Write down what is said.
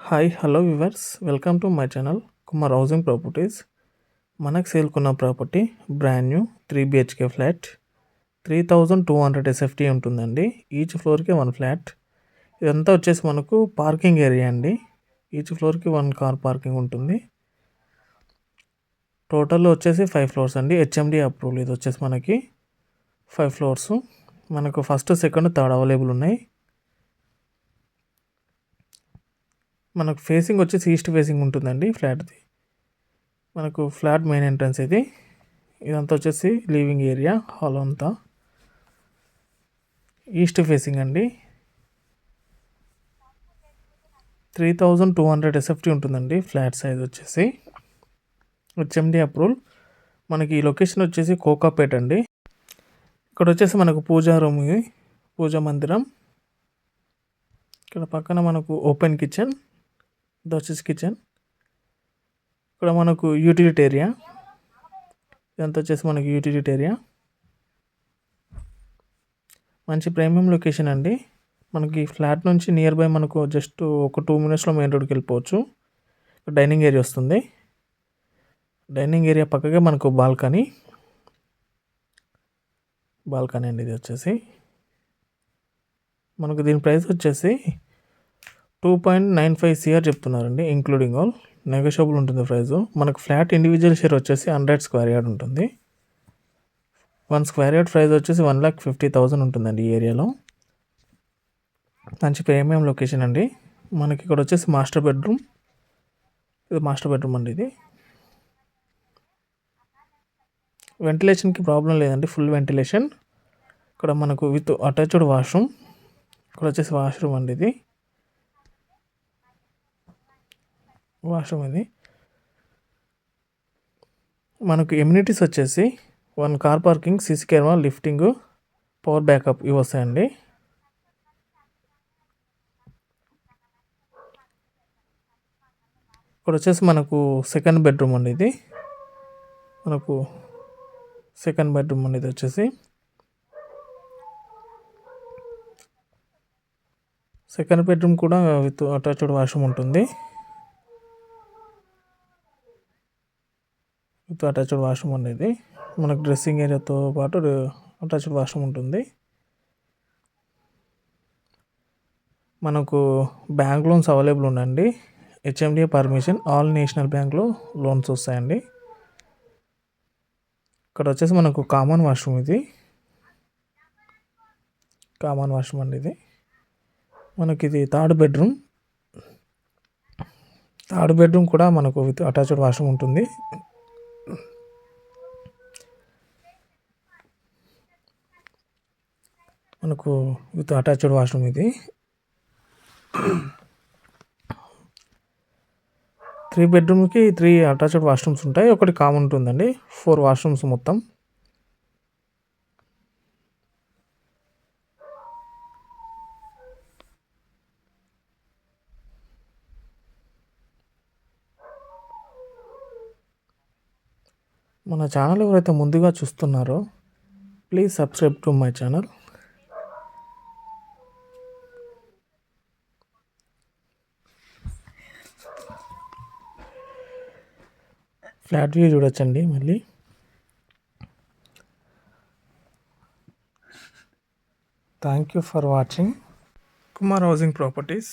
Hi hello viewers, welcome to my channel Kumar housing properties. మనకు సేల్కున్న property brand new 3 BHK flat, 3200 SFT ఉంటుందండి. Each ఫ్లోర్కి 1 flat. ఇదంతా వచ్చేసి మనకు పార్కింగ్ ఏరియా అండి. ఈచ్ ఫ్లోర్కి 1 కార్ పార్కింగ్ ఉంటుంది. టోటల్ వచ్చేసి 5 ఫ్లోర్స్ అండి. HMD approval. ఇది వచ్చేసి మనకి 5 ఫ్లోర్స్. మనకు ఫస్ట్, సెకండ్, థర్డ్ అవైలబుల్ ఉన్నాయి. మనకు ఫేసింగ్ వచ్చేసి ఈస్ట్ ఫేసింగ్ ఉంటుందండి ఫ్లాట్ది. మనకు ఫ్లాట్ మెయిన్ ఎంట్రన్స్ ఇది. ఇదంతా వచ్చేసి లివింగ్ ఏరియా, హాల్ అంతా ఈస్ట్ ఫేసింగ్ అండి. 3200 SFT ఉంటుందండి ఫ్లాట్ సైజ్ వచ్చేసి. HMD approval. మనకి ఈ లొకేషన్ వచ్చేసి కోకాపేట్ అండి. ఇక్కడ వచ్చేసి మనకు పూజా రూమ్, పూజా మందిరం. ఇక్కడ పక్కన మనకు ఓపెన్ కిచెన్, ఇది వచ్చేసి కిచెన్. ఇక్కడ మనకు యూటిలిటీ ఏరియా, ఇదంతా వచ్చేసి మనకి యూటిలిటీ ఏరియా. మంచి ప్రీమియం లొకేషన్ అండి. మనకి ఫ్లాట్ నుంచి నియర్ బై మనకు జస్ట్ ఒక 2 minutesలో మెయిన్ రోడ్కి వెళ్ళిపోవచ్చు. డైనింగ్ ఏరియా వస్తుంది. డైనింగ్ ఏరియా పక్కగా మనకు బాల్కనీ అండి. ఇది వచ్చేసి మనకు దీని ప్రైస్ వచ్చేసి 2.95 CR చెప్తున్నారండి, ఇంక్లూడింగ్ ఆల్. నెగోషియబుల్ ఉంటుంది ప్రైస్. మనకు ఫ్లాట్ ఇండివిజువల్ షేర్ వచ్చేసి 100 square yard ఉంటుంది. 1 square yard ప్రైస్ వచ్చేసి 1,50,000 ఉంటుందండి ఈ ఏరియాలో. మంచి ప్రీమియం లొకేషన్ అండి. మనకి ఇక్కడ వచ్చేసి మాస్టర్ బెడ్రూమ్. ఇది మాస్టర్ బెడ్రూమ్ అండి. ఇది వెంటిలేషన్కి ప్రాబ్లం లేదండి, ఫుల్ వెంటిలేషన్. ఇక్కడ మనకు విత్ అటాచ్డ్ వాష్రూమ్. ఇక్కడ వచ్చేసి వాష్రూమ్ అండి. ఇది వాష్రూమ్. ఇది మనకు ఎమ్యూనిటీస్ వచ్చేసి 1 car parking, CC camera, lifting, power backup ఇవి వస్తాయండి. ఇక్కడ వచ్చేసి మనకు సెకండ్ బెడ్రూమ్ అండి. ఇది మనకు సెకండ్ బెడ్రూమ్ అండి. ఇది వచ్చేసి సెకండ్ బెడ్రూమ్ కూడా విత్ అటాచ్డ్ వాష్రూమ్ ఉంటుంది. విత్ అటాచ్డ్ వాష్రూమ్ అనేది మనకు డ్రెస్సింగ్ ఏరియాతో పాటు అటాచ్డ్ వాష్రూమ్ ఉంటుంది. మనకు బ్యాంక్ లోన్స్ అవైలబుల్ ఉందండి. HMD పర్మిషన్, ఆల్ నేషనల్ బ్యాంక్లో లోన్స్ వస్తాయండి. ఇక్కడ వచ్చేసి మనకు కామన్ వాష్రూమ్. ఇది కామన్ వాష్రూమ్ అండి. ఇది మనకి ఇది థర్డ్ బెడ్రూమ్ కూడా మనకు విత్ అటాచ్డ్ వాష్రూమ్ ఉంటుంది. మనకు విత్ అటాచ్డ్ వాష్రూమ్. ఇది 3 bedroomకి 3 అటాచ్డ్ వాష్రూమ్స్ ఉంటాయి, ఒకటి కామన్ ఉంటుందండి. 4 వాష్రూమ్స్ మొత్తం. మన ఛానల్ ఎవరైతే ముందుగా చూస్తున్నారో please subscribe to my channel. Flat view చూడొచ్చండి. మళ్ళీ thank you for watching Kumar housing properties.